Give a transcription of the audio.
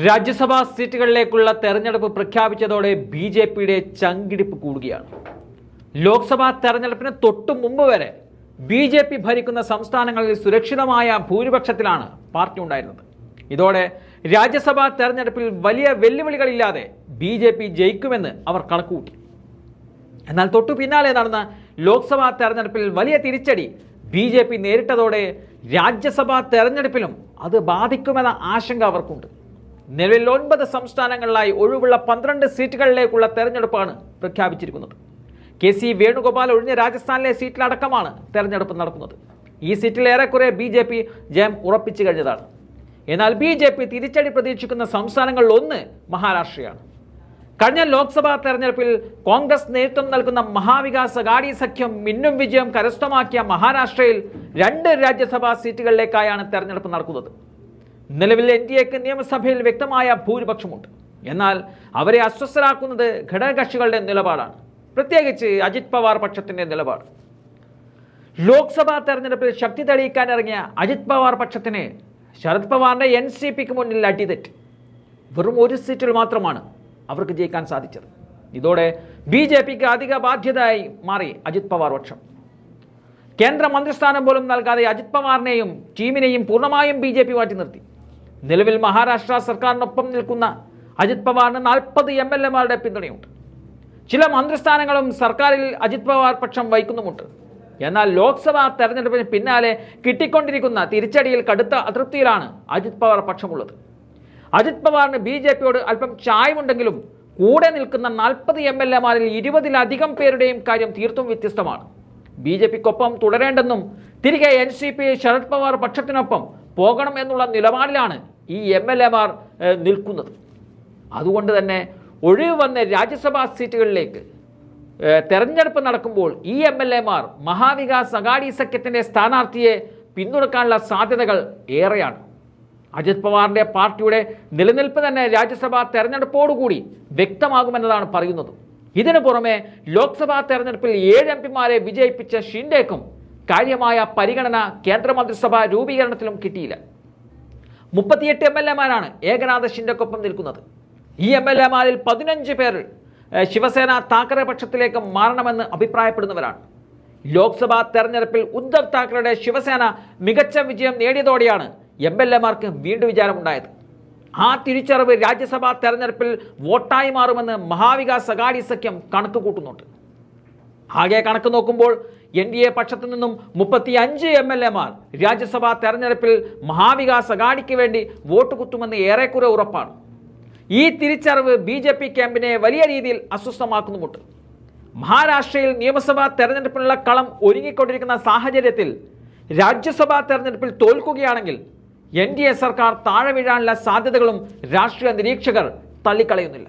രാജ്യസഭാ സീറ്റുകളിലേക്കുള്ള തെരഞ്ഞെടുപ്പ് പ്രഖ്യാപിച്ചതോടെ ബി.ജെ.പിയുടെ ചങ്കിടിപ്പ് കൂടുകയാണ്. ലോക്സഭാ തെരഞ്ഞെടുപ്പിന് തൊട്ടു മുമ്പ് വരെ ബി.ജെ.പി ഭരിക്കുന്ന സംസ്ഥാനങ്ങളിൽ സുരക്ഷിതമായ ഭൂരിപക്ഷത്തിലാണ് പാർട്ടി ഉണ്ടായിരുന്നത്. ഇതോടെ രാജ്യസഭാ തെരഞ്ഞെടുപ്പിൽ വലിയ വെല്ലുവിളികളില്ലാതെ ബി.ജെ.പി ജയിക്കുമെന്ന് അവർ കണക്കുകൂട്ടി. എന്നാൽ തൊട്ടു പിന്നാലെ നടന്ന ലോക്സഭാ തെരഞ്ഞെടുപ്പിൽ വലിയ തിരിച്ചടി ബി.ജെ.പി നേരിട്ടതോടെ രാജ്യസഭാ തെരഞ്ഞെടുപ്പിലും അത് ബാധിക്കുമെന്ന ആശങ്ക അവർക്കുണ്ട്. നിലവിൽ 9 സംസ്ഥാനങ്ങളിലായി ഒഴിവുള്ള 12 സീറ്റുകളിലേക്കുള്ള തെരഞ്ഞെടുപ്പാണ് പ്രഖ്യാപിച്ചിരിക്കുന്നത്. കെ.സി. വേണുഗോപാൽ ഒഴിഞ്ഞ രാജസ്ഥാനിലെ സീറ്റിലടക്കമാണ് തെരഞ്ഞെടുപ്പ് നടക്കുന്നത്. ഈ സീറ്റിൽ ഏറെക്കുറെ ബി.ജെ.പി ജയം ഉറപ്പിച്ചു കഴിഞ്ഞതാണ്. എന്നാൽ ബി.ജെ.പി തിരിച്ചടി പ്രതീക്ഷിക്കുന്ന സംസ്ഥാനങ്ങളിൽ ഒന്ന് മഹാരാഷ്ട്രയാണ്. കഴിഞ്ഞ ലോക്സഭാ തെരഞ്ഞെടുപ്പിൽ കോൺഗ്രസ് നേതൃത്വം നൽകുന്ന മഹാവികാസ് അഘാടി സഖ്യം മിന്നും വിജയം കരസ്ഥമാക്കിയ മഹാരാഷ്ട്രയിൽ 2 രാജ്യസഭാ സീറ്റുകളിലേക്കായാണ് തെരഞ്ഞെടുപ്പ് നടക്കുന്നത്. നിലവിൽ എൻ.ഡി.എക്ക് നിയമസഭയിൽ വ്യക്തമായ ഭൂരിപക്ഷമുണ്ട്. എന്നാൽ അവരെ അസ്വസ്ഥരാക്കുന്നത് ഘടകകക്ഷികളുടെ നിലപാടാണ്, പ്രത്യേകിച്ച് അജിത് പവാർ പക്ഷത്തിന്റെ നിലപാട്. ലോക്സഭാ തെരഞ്ഞെടുപ്പിൽ ശക്തി തെളിയിക്കാൻ ഇറങ്ങിയ അജിത് പവാർ പക്ഷത്തിന് ശരത് പവാറിന്റെ എൻ.സി.പിക്ക് മുന്നിൽ അടിതെറ്റി. വെറും 1 സീറ്റിൽ മാത്രമാണ് അവർക്ക് ജയിക്കാൻ സാധിച്ചത്. ഇതോടെ ബി.ജെ.പിക്ക് അധിക ബാധ്യതയായി മാറി അജിത് പവാർ പക്ഷം. കേന്ദ്ര മന്ത്രിസ്ഥാനം പോലും നൽകാതെ അജിത് പവാറിനെയും ടീമിനെയും പൂർണ്ണമായും ബി.ജെ.പി മാറ്റി നിർത്തി. നിലവിൽ മഹാരാഷ്ട്ര സർക്കാരിനൊപ്പം നിൽക്കുന്ന അജിത് പവാറിന് 40 എം.എൽ.എമാരുടെ പിന്തുണയുണ്ട്. ചില മന്ത്രിസ്ഥാനങ്ങളും സർക്കാരിൽ അജിത് പവാർ പക്ഷം വഹിക്കുന്നുമുണ്ട്. എന്നാൽ ലോക്സഭാ തെരഞ്ഞെടുപ്പിന് പിന്നാലെ കിട്ടിക്കൊണ്ടിരിക്കുന്ന തിരിച്ചടിയിൽ കടുത്ത അതൃപ്തിയിലാണ് അജിത് പവാർ പക്ഷമുള്ളത്. അജിത് പവാറിന് ബി.ജെ.പിയോട് അല്പം ചായവുണ്ടെങ്കിലും കൂടെ നിൽക്കുന്ന 40 എം.എൽ.എമാരിൽ 20-ലധികം പേരുടെയും കാര്യം തീർത്തും വ്യത്യസ്തമാണ്. ബി.ജെ.പിക്കൊപ്പം തുടരേണ്ടെന്നും തിരികെ എൻ.സി.പി ശരത് പവാർ പക്ഷത്തിനൊപ്പം പോകണം എന്നുള്ള നിലപാടിലാണ് ഈ എം.എൽ.എമാർ നിൽക്കുന്നത്. അതുകൊണ്ട് തന്നെ ഒഴിവ് വന്ന രാജ്യസഭാ സീറ്റുകളിലേക്ക് തെരഞ്ഞെടുപ്പ് നടക്കുമ്പോൾ ഈ എം.എൽ.എമാർ മഹാവികാസ് അഘാടി സഖ്യത്തിന്റെ സ്ഥാനാർത്ഥിയെ പിന്തുണക്കാനുള്ള സാധ്യതകൾ ഏറെയാണ്. അജിത് പവാറിന്റെ പാർട്ടിയുടെ നിലനിൽപ്പ് തന്നെ രാജ്യസഭാ തെരഞ്ഞെടുപ്പോടുകൂടി വ്യക്തമാകുമെന്നതാണ് പറയുന്നത്. ഇതിനു പുറമെ ലോക്സഭാ തെരഞ്ഞെടുപ്പിൽ 7 എം.പിമാരെ വിജയിപ്പിച്ച ഷിൻഡേക്കും കാര്യമായ പരിഗണന കേന്ദ്രമന്ത്രിസഭാ രൂപീകരണത്തിലും കിട്ടിയില്ല. 38 എം.എൽ.എമാരാണ് ഏകനാഥ് ഷിൻഡേക്കൊപ്പം നിൽക്കുന്നത്. ഈ എം.എൽ.എമാരിൽ 15 പേർ ശിവസേന താക്കറെ പക്ഷത്തിലേക്ക് മാറണമെന്ന് അഭിപ്രായപ്പെടുന്നവരാണ്. ലോക്സഭാ തെരഞ്ഞെടുപ്പിൽ ഉദ്ധവ് താക്കറയുടെ ശിവസേന മികച്ച വിജയം നേടിയതോടെയാണ് എം.എൽ.എമാർക്ക് വീണ്ടും വിചാരമുണ്ടായത്. ആ തിരിച്ചറിവ് രാജ്യസഭാ തെരഞ്ഞെടുപ്പിൽ വോട്ടായി മാറുമെന്ന് മഹാവികാസ് അഘാടി സഖ്യം കണക്ക് കൂട്ടുന്നുണ്ട്. ആകെ കണക്ക് നോക്കുമ്പോൾ എൻ.ഡി.എ പക്ഷത്തു നിന്നും 35 എം.എൽ.എമാർ രാജ്യസഭാ തെരഞ്ഞെടുപ്പിൽ മഹാവികാസ് അഘാടിക്ക് വേണ്ടി വോട്ട് കുത്തുമെന്ന് ഏറെക്കുറെ ഉറപ്പാണ്. ഈ തിരിച്ചറിവ് ബി.ജെ.പി ക്യാമ്പിനെ വലിയ രീതിയിൽ അസ്വസ്ഥമാക്കുന്നുമുണ്ട്. മഹാരാഷ്ട്രയിൽ നിയമസഭാ തെരഞ്ഞെടുപ്പിനുള്ള കളം ഒരുങ്ങിക്കൊണ്ടിരിക്കുന്ന സാഹചര്യത്തിൽ രാജ്യസഭാ തെരഞ്ഞെടുപ്പിൽ തോൽക്കുകയാണെങ്കിൽ എൻ.ഡി.എ സർക്കാർ താഴെ വീഴാനുള്ള സാധ്യതകളും രാഷ്ട്രീയ നിരീക്ഷകർ തള്ളിക്കളയുന്നില്ല.